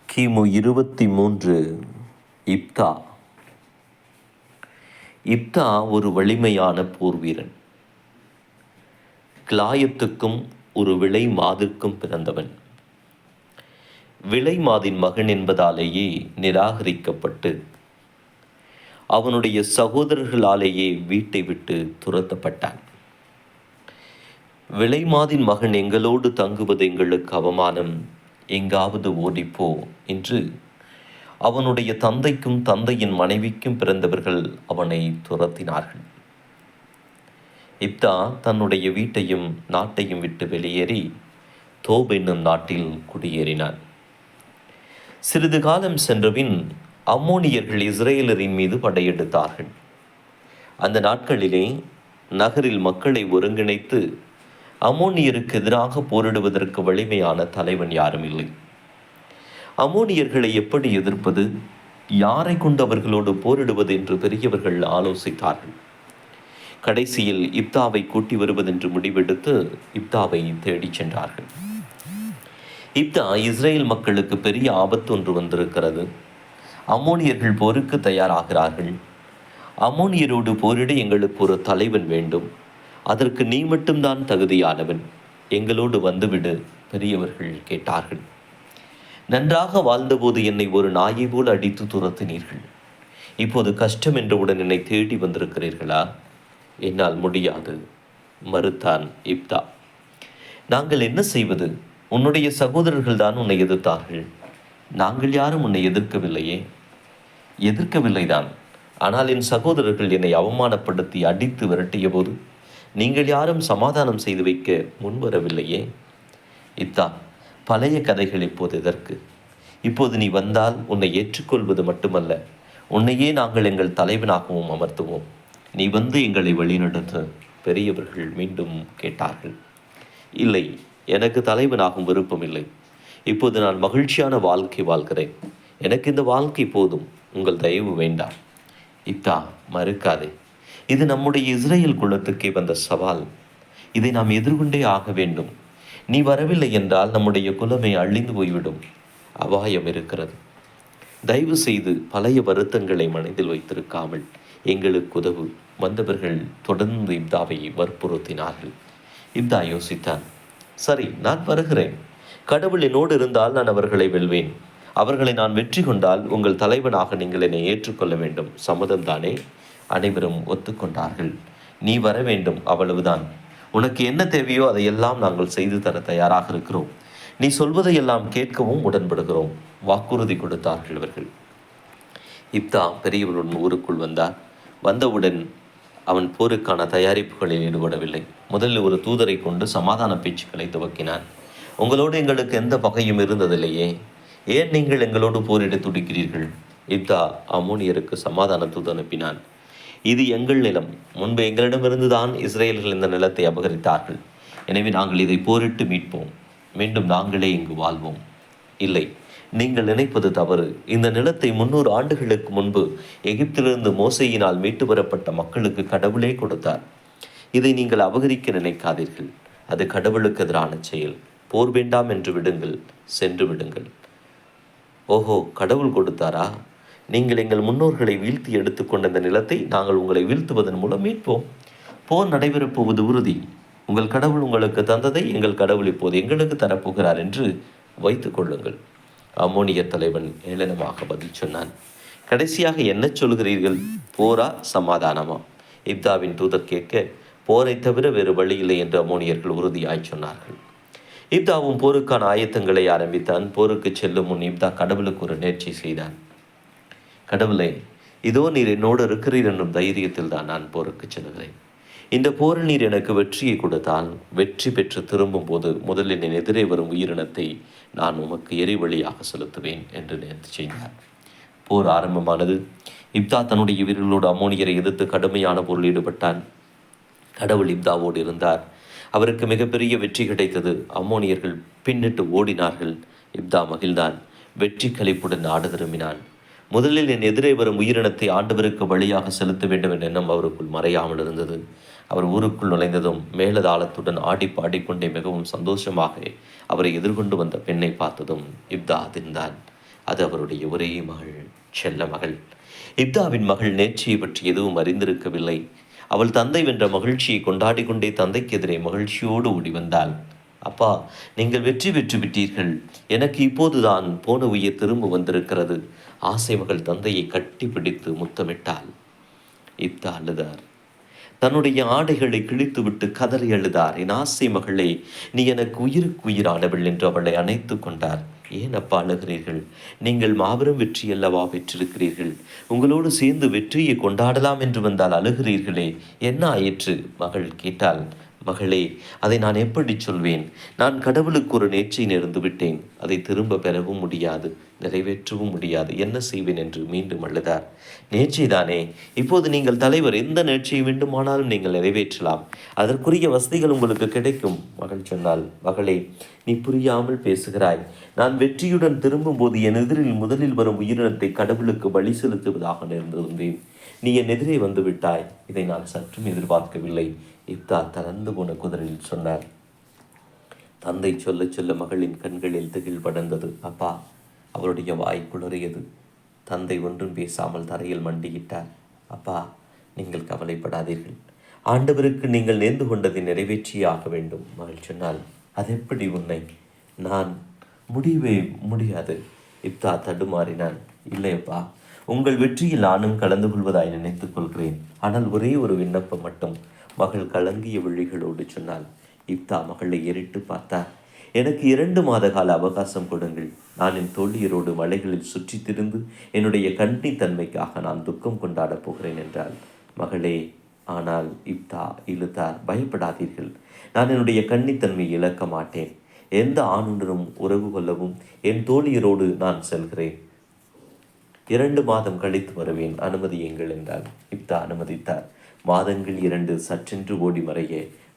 கிமு 23. இப்தா. இப்தா ஒரு வலிமையான போர் வீரன். கிலாயத்துக்கும் ஒரு விலை மாதிற்கும் பிறந்தவன். விலை மாதின் மகன் என்பதாலேயே நிராகரிக்கப்பட்டு அவனுடைய சகோதரர்களாலேயே வீட்டை விட்டு துரத்தப்பட்டான். விலைமாதின் மகன் எங்களோடு தங்குவது எங்களுக்கு அவமானம், எங்காவது ஓடிப்போ என்று அவனுடைய தந்தைக்கும் தந்தையின் மனைவிக்கும் பிறந்தவர்கள் அவனை துரத்தினார்கள். இப்தா தன்னுடைய வீட்டையும் நாட்டையும் விட்டு வெளியேறி தோப் என்னும் நாட்டில் குடியேறினான். சிறிது காலம் சென்றபின் அம்மோனியர்கள் இஸ்ரேலரின் மீது படையெடுத்தார்கள். அந்த நாட்களிலே நகரில் மக்களை ஒருங்கிணைத்து அம்மோனியருக்கு எதிராக போரிடுவதற்கு வலிமையான தலைவன் யாரும் இல்லை. அம்மோனியர்களை எப்படி எதிர்ப்பது, யாரை கொண்டு அவர்களோடு போரிடுவது என்று பெரியவர்கள் ஆலோசித்தார்கள். கடைசியில் இப்தாவை கூட்டி வருவதென்று முடிவெடுத்து இப்தாவை தேடிச் சென்றார்கள். இப்தா, இஸ்ரேல் மக்களுக்கு பெரிய ஆபத்து ஒன்று வந்திருக்கிறது. அம்மோனியர்கள் போருக்கு தயாராகிறார்கள். அம்மோனியரோடு போரிட எங்களுக்கு ஒரு தலைவன் வேண்டும். அதற்கு நீ மட்டும்தான் தகுதியானவன். எங்களோடு வந்துவிடு, பெரியவர்கள் கேட்டார்கள். நன்றாக வாழ்ந்தபோது என்னை ஒரு நாயை போல் அடித்து துரத்தினீர்கள். இப்போது கஷ்டம் என்றவுடன் என்னை தேடி வந்திருக்கிறீர்களா? என்னால் முடியாது, மறுத்தான் இப்தா. நாங்கள் என்ன செய்வது? உன்னுடைய சகோதரர்கள் தான் உன்னை எதிர்த்தார்கள். நாங்கள் யாரும் உன்னை எதிர்க்கவில்லையே. எதிர்க்கவில்லைதான், ஆனால் என் சகோதரர்கள் என்னை அவமானப்படுத்தி அடித்து விரட்டிய போது நீங்கள் யாரும் சமாதானம் செய்து வைக்க முன்வரவில்லையே. இப்தா, பழைய கதைகள் இப்போது எதற்கு? இப்போது நீ வந்தால் உன்னை ஏற்றுக்கொள்வது மட்டுமல்ல, உன்னையே நாங்கள் எங்கள் தலைவனாகவும் அமர்த்துவோம். நீ வந்து எங்களை வழிநடத்த, பெரியவர்கள் மீண்டும் கேட்டார்கள். இல்லை, எனக்கு தலைவனாகும் விருப்பமில்லை. இப்போது நான் மகிழ்ச்சியான வாழ்க்கை வாழ்கிறேன். எனக்கு இந்த வாழ்க்கை போதும், உங்கள் தயவு வேண்டாம். இப்தா, மறுக்காதே. இது நம்முடைய இஸ்ரேல் குலத்துக்கே வந்த சவால். இதை நாம் எதிர்கொண்டே ஆக வேண்டும். நீ வரவில்லை என்றால் நம்முடைய குலமே அழிந்து போய்விடும். அபாயம் இருக்கிறது. தயவு செய்து பழைய வருத்தங்களை மனதில் வைத்திருக்காமல் எங்களுக்கு உதவு. வந்தவர்கள் தொடர்ந்து இப்தாவை வற்புறுத்தினார்கள். இப்தா யோசித்தான். சரி, நான் வருகிறேன். கடவுள் என்னோடு இருந்தால் நான் அவர்களை வெல்வேன். அவர்களை நான் வெற்றி கொண்டால் உங்கள் தலைவனாக நீங்கள் என்னை ஏற்றுக்கொள்ள வேண்டும். சம்மதம் தானே? அனைவரும் ஒத்துக்கொண்டார்கள். நீ வர வேண்டும், அவ்வளவுதான். உனக்கு என்ன தேவையோ அதையெல்லாம் நாங்கள் செய்து தர தயாராக இருக்கிறோம். நீ சொல்வதையெல்லாம் கேட்கவும் உடன்படுகிறோம். வாக்குறுதி கொடுத்தார்கள் இவர்கள். இப்தா பெரியவருடன் ஊருக்குள் வந்தார். வந்தவுடன் அவன் போருக்கான தயாரிப்புகளில் ஈடுபடவில்லை. முதலில் ஒரு தூதரை கொண்டு சமாதான பேச்சுக்களை துவக்கினான். உங்களோடு எங்களுக்கு எந்த பகையும் இருந்ததில்லையே, ஏன் நீங்கள் எங்களோடு போரிட துடிக்கிறீர்கள்? இப்தா அம்மோனியருக்கு சமாதான தூது அனுப்பினான். இது எங்கள் நிலம். முன்பு எங்களிடமிருந்து தான் இஸ்ரேலர்கள் இந்த நிலத்தை அபகரித்தார்கள். எனவே நாங்கள் இதை போரிட்டு மீட்போம். மீண்டும் நாங்களே இங்கு வாழ்வோம். இல்லை, நீங்கள் நினைப்பது தவறு. இந்த நிலத்தை 300 ஆண்டுகளுக்கு முன்பு எகிப்திலிருந்து மோசையினால் மீட்டு வரப்பட்ட மக்களுக்கு கடவுளே கொடுத்தார். இதை நீங்கள் அபகரிக்க நினைக்காதீர்கள். அது கடவுளுக்கு எதிரான செயல். போர் வேண்டாம் என்று விடுங்கள், சென்று விடுங்கள். ஓஹோ, கடவுள் கொடுத்தாரா? நீங்கள் எங்கள் முன்னோர்களை வீழ்த்தி எடுத்துக்கொண்ட இந்த நிலத்தை நாங்கள் உங்களை வீழ்த்துவதன் மூலம் மீட்போம். போர் நடைபெறப் போவது உறுதி. உங்கள் கடவுள் உங்களுக்கு தந்ததை எங்கள் கடவுள் இப்போது எங்களுக்கு தரப்போகிறார் என்று வைத்து கொள்ளுங்கள். அம்மோனியர் தலைவன் ஏளனமாக பதில் சொன்னான். கடைசியாக என்ன சொல்கிறீர்கள்? போரா சமாதானமா? இப்தாவின் தூதர் கேட்க, போரை தவிர வேறு வழி இல்லை என்று அம்மோனியர்கள் உறுதியாய் சொன்னார்கள். இப்தாவும் போருக்கான ஆயத்தங்களை ஆரம்பித்தான். போருக்கு செல்லும் முன் இப்தா கடவுளுக்கு ஒரு நேர்ச்சி செய்தான். கடவுளே, இதோ நீர் என்னோடு இருக்கிறீர் என்னும் தைரியத்தில் தான் நான் போருக்கு செல்கிறேன். இந்த போரில் நீர் எனக்கு வெற்றியை கொடுத்தால், வெற்றி பெற்று திரும்பும் போது முதலில் என் எதிரே வரும் உயிரினத்தை நான் உமக்கு எரிவழியாக செலுத்துவேன் என்று நேர்த்தி செய்தார். போர் ஆரம்பமானது. இப்தா தன்னுடைய வீரர்களோடு அம்மோனியரை எதிர்த்து கடுமையான போரில் ஈடுபட்டான். கடவுள் இப்தாவோடு இருந்தார். அவருக்கு மிகப்பெரிய வெற்றி கிடைத்தது. அம்மோனியர்கள் பின்னிட்டு ஓடினார்கள். இப்தா மகிழ்ந்தான். வெற்றி களிப்புடன் நாடு திரும்பினான். முதலில் என் எதிரே வரும் உயிரினத்தை ஆண்டவருக்கு வழியாக செலுத்த வேண்டும் என்ற எண்ணம் அவருக்குள் மறையாமல் இருந்தது. அவர் ஊருக்குள் நுழைந்ததும் மேலதாளத்துடன் ஆடி பாடிக்கொண்டே மிகவும் சந்தோஷமாக அவரை எதிர்கொண்டு வந்த பெண்ணை பார்த்ததும் இப்தா அதிர்ந்தான். அது அவருடைய ஒரே மகள், செல்ல மகள். இப்தாவின் மகள் நேர்ச்சியை பற்றி எதுவும் அறிந்திருக்கவில்லை. அவள் தந்தை வென்ற மகிழ்ச்சியை கொண்டாடி கொண்டே தந்தைக்கு எதிரே மகிழ்ச்சியோடு ஓடி வந்தாள். அப்பா, நீங்கள் வெற்றி பெற்று விட்டீர்கள். எனக்கு இப்போதுதான் போன உயிர் திரும்ப வந்திருக்கிறது. ஆசை மகள் தந்தையை கட்டி பிடித்து முத்தமிட்டாள். இப்தா அழுதார். தன்னுடைய ஆடைகளை கிழித்துவிட்டு கதறி அழுதார். என் ஆசை மகளே, நீ எனக்கு உயிருக்கு உயிரானவள் என்று அவளை அணைத்து கொண்டார். ஏன் அப்பா அழுகிறீர்கள்? நீங்கள் மாபெரும் வெற்றி அல்லவா பெற்றிருக்கிறீர்கள். உங்களோடு சேர்ந்து வெற்றியை கொண்டாடலாம் என்று வந்தால் அழுகிறீர்களே, என்ன ஆயிற்று? மகள் கேட்டாள். மகளே, அதை நான் எப்படி சொல்வேன்? நான் கடவுளுக்கு ஒரு நேர்ச்சை நேர்ந்து விட்டேன். அதை திரும்ப பெறவும் முடியாது, நிறைவேற்றவும் முடியாது. என்ன செய்வேன் என்று மீண்டும் அழுதார். நேர்ச்சைதானே, இப்போது நீங்கள் தலைவர், எந்த நேர்ச்சியை வேண்டுமானாலும் நீங்கள் நிறைவேற்றலாம். அதற்குரிய வசதிகள் உங்களுக்கு கிடைக்கும். மகள் சொன்னாள். மகளே, நீ புரியாமல் பேசுகிறாய். நான் வெற்றியுடன் திரும்பும்போது என் எதிரில் முதலில் வரும் உயிரினத்தை கடவுளுக்கு பலி செலுத்துவதாக நேர்ந்திருந்தேன். நீ என் எதிரே வந்து விட்டாய். இதை நான் சற்றும் எதிர்பார்க்கவில்லை. இப்தா தளர்ந்து போன குதிரையில் சொன்னார். தந்தை சொல்ல சொல்ல மகளின் கண்களில் திகில் படர்ந்தது. அப்பா, அவருடைய வாய் குளறியது. தந்தை ஒன்றும் பேசாமல் தரையில் மண்டியிட்டார். அப்பா, நீங்கள் கவலைப்படாதீர்கள். ஆண்டவருக்கு நீங்கள் நேர்ந்து கொண்டதை நிறைவேற்றியே ஆக வேண்டும். மகள் சொன்னால். அதெப்படி உன்னை? நான் முடியவே முடியாது. இப்தா தடுமாறினான். இல்லையப்பா, உங்கள் வெற்றியில் நானும் கலந்து கொள்வதாய் நினைத்துக் கொள்கிறேன். ஆனால் ஒரே ஒரு விண்ணப்பம் மட்டும். மகள் கலங்கிய விழிகளோடு சொன்னாள். இப்தா மகளை ஏறிட்டு பார்த்தார். எனக்கு 2 மாத கால அவகாசம் கொடுங்கள். நான் என் தோழியரோடு மலைகளில் சுற்றி திரிந்து என்னுடைய கன்னித்தன்மைக்காக நான் துக்கம் கொண்டாடப் போகிறேன் என்றாள். மகளே, ஆனால் இப்தா இழுத்தார். பயப்படாதீர்கள். நான் என்னுடைய கன்னித்தன்மையை இழக்க மாட்டேன். எந்த ஆணுடனும் உறவு கொள்ளவும் என் தோழியரோடு நான் செல்கிறேன். 2 மாதம் கழித்து வருவேன், அனுமதியுங்கள் என்றார். இப்தா அனுமதித்தார். மாதங்கள் 2 சற்றென்று ஓடி மறைய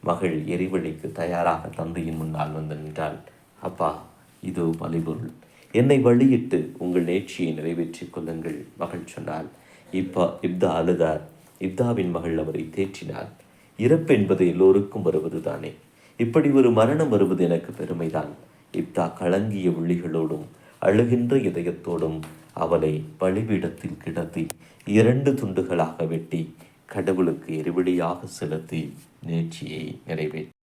மகள் எரிவழிக்கு தயாராக தந்தையின் முன்னால் வந்து நின்றாள். அப்பா, இதோ பலிபொருள். என்னை வழியிட்டு உங்கள் நேர்ச்சியை நிறைவேற்றிக் கொள்ளுங்கள். மகள் சொன்னாள். இப்தா அழுதார். இப்தாவின் மகள் அவரை தேற்றினாள். இறப்பு என்பது எல்லோருக்கும் வருவது தானே. இப்படி ஒரு மரணம் வருவது எனக்கு பெருமைதான். இப்தா கலங்கிய விழிகளோடும் அழுகின்ற இதயத்தோடும் அவளை பலிபீடத்தில் கிடத்தி 2 துண்டுகளாக வெட்டி கடவுளுக்கு எரிபடியாக செலுத்தி நேர்ச்சியை நிறைவேற்றி